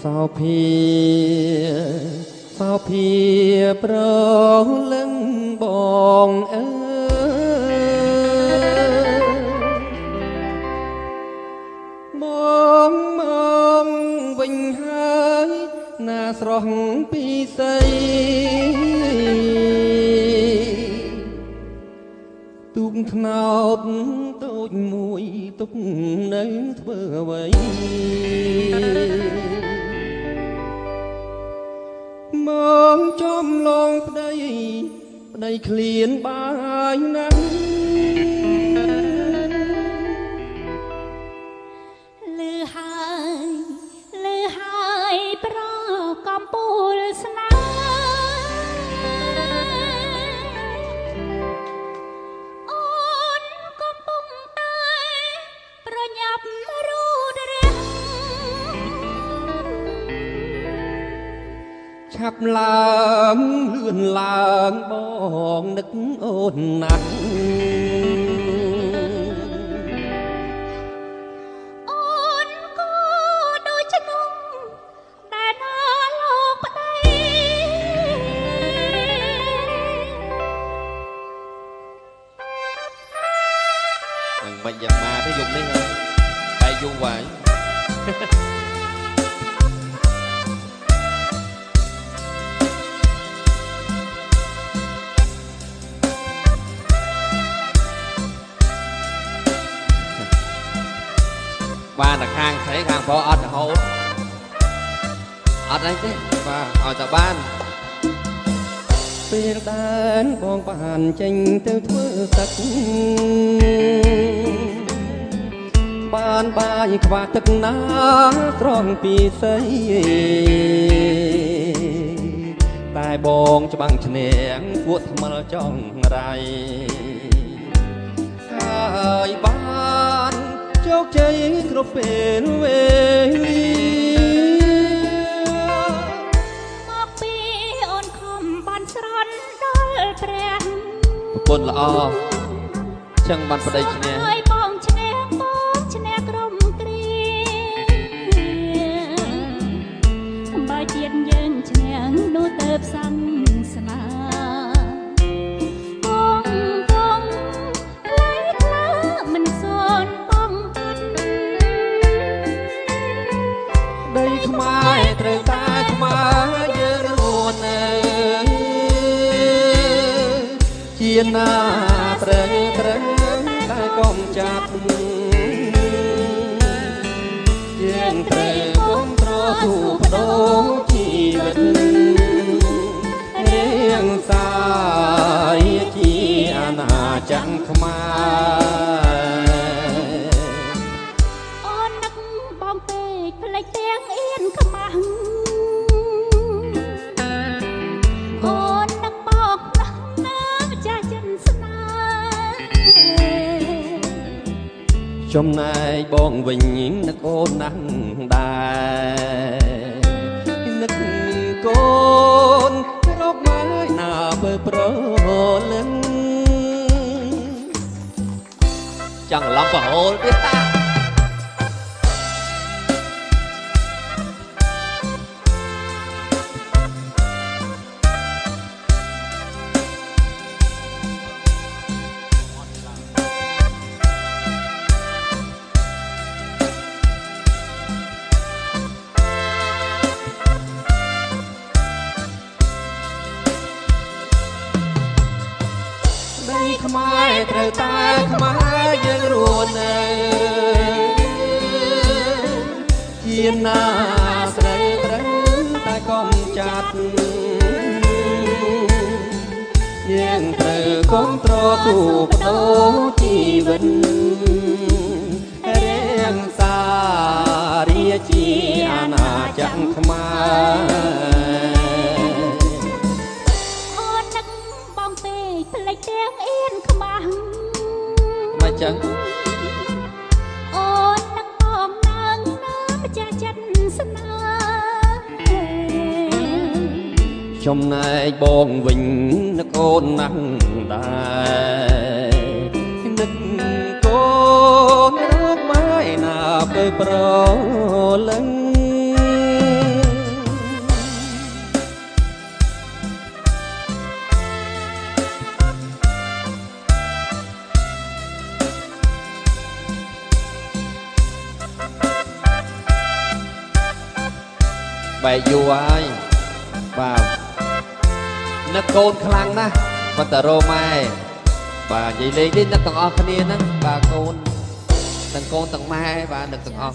sao phia pro lưng bòn mong mong vinh hai na srong pi say tung thao tôi mùi túc nơi thơ vậy mong chom long đây khliên bài nắng lư hai pro com pul sna on com pung tai pro nhập ru đre chắp láng lươn làng bong nức ôn nắng ôn có đôi chân nung đã nó lộc đây thằng bệnh dầm ma nó dùng đấy hả bay dùng hoài ba là khang thấy khang phó ọt là hốt ọt đấy chứ và ọt là banពេលដានបងបានចេញទៅធ្វើសឹកបានបាយខ្វះទឹកណាត្រង់ពីសីតែបងច្បាំងឈ្នះពួកថ្មិលចង់រៃហើយបានជោគជ័យគ្រប់ពេលវេលាមកពីអូនខំបានស្រន់ដល់ព្រះប្រពន្ធល្អចឹងបានប្តីឈ្នះហើយបងឈ្នះក្រុមគ្រាបើជាតិយើងឈ្នះនោះទៅផ្សំស្នាបងឡៃថ្លើមិនសូនបងបាត់ដីខ្មែរត្រូវតែខ្មែរយើងរួនជាណាត្រូវតែកុំចាប់យើងត្រូវគាំទ្រទូបដូរជីវិតរៀងសាយជាអាណាចក្រខ្មែរអូននឹកបងពេកផ្លេចទាំងអៀនខ្មាស់អូននឹកបងណាម្ចាស់ចិនស្នាចំណែកបងវិញនឹកអូនណាស់ដែរនឹកកូនរកមកណាបើប្រលឹងចង់ឡំប្រហូលទៀតតាខ្មែរត្រូវតែខ្មែរយើងរួនជាណាត្រូវតែកុំចាត់យើងត្រូវគាំទ្រទូបដូរជីវិតរៀងសារាជាអាណាចក្រខ្មែរអូននឹកបងពេកផ្លេចទាំងអៀនខ្មាស់មកចឹងអូននឹកបងណាម្ចាស់ចិនស្នាចំណែកបងវិញនឹកអូនណាស់ដែរនឹក ប្រលឹងបែកយូរហើយបាទនឹកកូនខ្លាំងណាស់បាត់តរម៉ែបាទនិយាយលេងនេះនឹកទាំងអស់គ្នាហ្នឹងបាទកូនទាំងកូនទាំងម៉ែបាទនឹកទាំងអស់